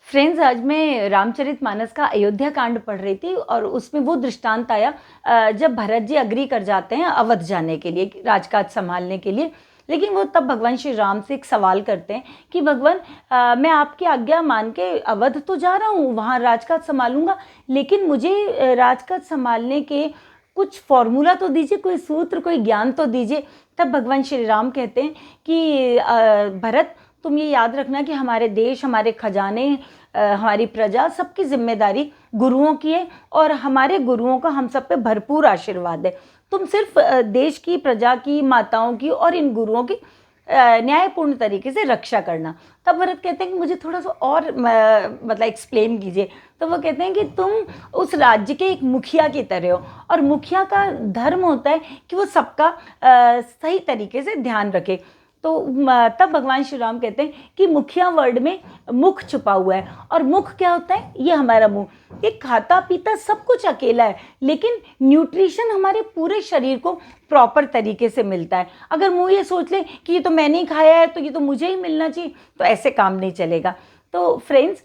Friends, आज मैं रामचरितमानस का अयोध्या कांड पढ़ रही थी और उसमें वो दृष्टांत आया जब भरत जी अग्री कर जाते हैं अवध जाने के लिए, राजकाज संभालने के लिए। लेकिन वो तब भगवान श्री राम से एक सवाल करते हैं कि भगवान, मैं आपकी आज्ञा मान के अवध तो जा रहा हूँ, वहाँ राजकाज संभालूंगा, लेकिन मुझे राजकाज संभालने के कुछ फॉर्मूला तो दीजिए, कोई सूत्र, कोई ज्ञान तो दीजिए। तब भगवान श्री राम कहते हैं कि भरत, तुम ये याद रखना कि हमारे देश, हमारे खजाने, हमारी प्रजा, सबकी जिम्मेदारी गुरुओं की है और हमारे गुरुओं का हम सब पे भरपूर आशीर्वाद है। तुम सिर्फ देश की, प्रजा की, माताओं की और इन गुरुओं की न्यायपूर्ण तरीके से रक्षा करना। तब भरत कहते हैं कि मुझे थोड़ा सा और मतलब एक्सप्लेन कीजिए। तो वो कहते हैं कि तुम उस राज्य के एक मुखिया की तरह हो और मुखिया का धर्म होता है कि वो सबका सही तरीके से ध्यान रखे। तो तब भगवान श्री राम कहते हैं कि मुखिया वर्ड में मुख छुपा हुआ है। और मुख क्या होता है? ये हमारा मुंह, ये खाता पीता सब कुछ अकेला है, लेकिन न्यूट्रिशन हमारे पूरे शरीर को प्रॉपर तरीके से मिलता है। अगर मुंह ये सोच ले कि ये तो मैंने ही खाया है तो ये तो मुझे ही मिलना चाहिए, तो ऐसे काम नहीं चलेगा। तो फ्रेंड्स,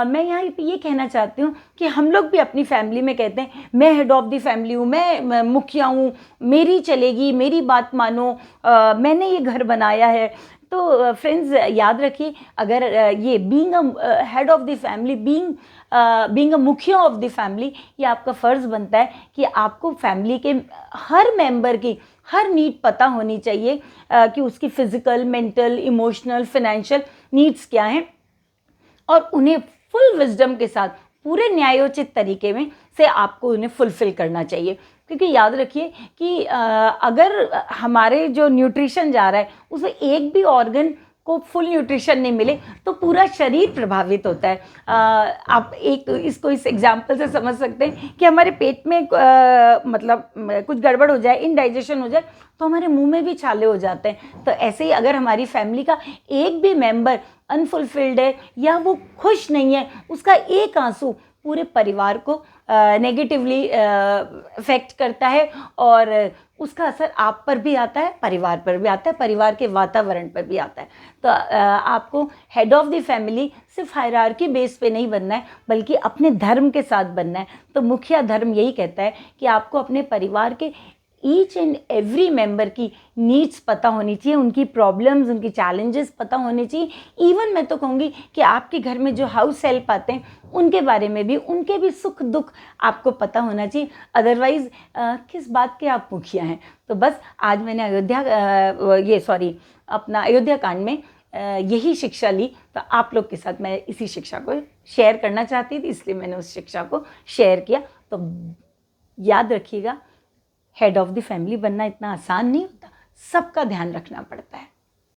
मैं यहाँ ये कहना चाहती हूँ कि हम लोग भी अपनी फैमिली में कहते हैं मैं हेड ऑफ़ द फैमिली हूँ, मैं मुखिया हूँ, मेरी चलेगी, मेरी बात मानो, मैंने ये घर बनाया है। तो फ्रेंड्स, याद रखिए, अगर ये being a head of the family, being a मुखिया ऑफ़ द फैमिली, ये आपका फ़र्ज़ बनता है कि आपको फैमिली के हर मेंबर की हर नीड पता होनी चाहिए कि उसकी physical, mental, emotional, financial needs क्या हैं, और उन्हें फुल विजडम के साथ पूरे न्यायोचित तरीके में से आपको उन्हें फुलफिल करना चाहिए। क्योंकि याद रखिए कि अगर हमारे जो न्यूट्रिशन जा रहा है उसमें एक भी ऑर्गन को फुल न्यूट्रिशन नहीं मिले तो पूरा शरीर प्रभावित होता है। आप इसको इस एग्जाम्पल से समझ सकते हैं कि हमारे पेट में मतलब कुछ गड़बड़ हो जाए, इनडाइजेशन हो जाए, तो हमारे मुंह में भी छाले हो जाते हैं। तो ऐसे ही अगर हमारी फैमिली का एक भी मेंबर अनफुलफिल्ड है या वो खुश नहीं है, उसका एक आंसू पूरे परिवार को नेगेटिवली इफेक्ट करता है और उसका असर आप पर भी आता है, परिवार पर भी आता है, परिवार के वातावरण पर भी आता है। तो आपको हेड ऑफ़ द फैमिली सिर्फ हायरार्की बेस पे नहीं बनना है, बल्कि अपने धर्म के साथ बनना है। तो मुखिया धर्म यही कहता है कि आपको अपने परिवार के ईच एंड एवरी मेंबर की नीड्स पता होनी चाहिए, उनकी प्रॉब्लम्स, उनकी चैलेंजेस पता होने चाहिए। इवन मैं तो कहूँगी कि आपके घर में जो हाउस हेल्प आते हैं उनके बारे में भी, उनके भी सुख दुख आपको पता होना चाहिए। अदरवाइज़ किस बात के आप मुखिया हैं। तो बस आज मैंने अपना अयोध्या कांड में यही शिक्षा ली, तो आप लोग के साथ मैं इसी शिक्षा को शेयर करना चाहती थी, इसलिए मैंने उस शिक्षा को शेयर किया। तो याद रखिएगा, हेड ऑफ़ द फैमिली बनना इतना आसान नहीं होता, सबका ध्यान रखना पड़ता है।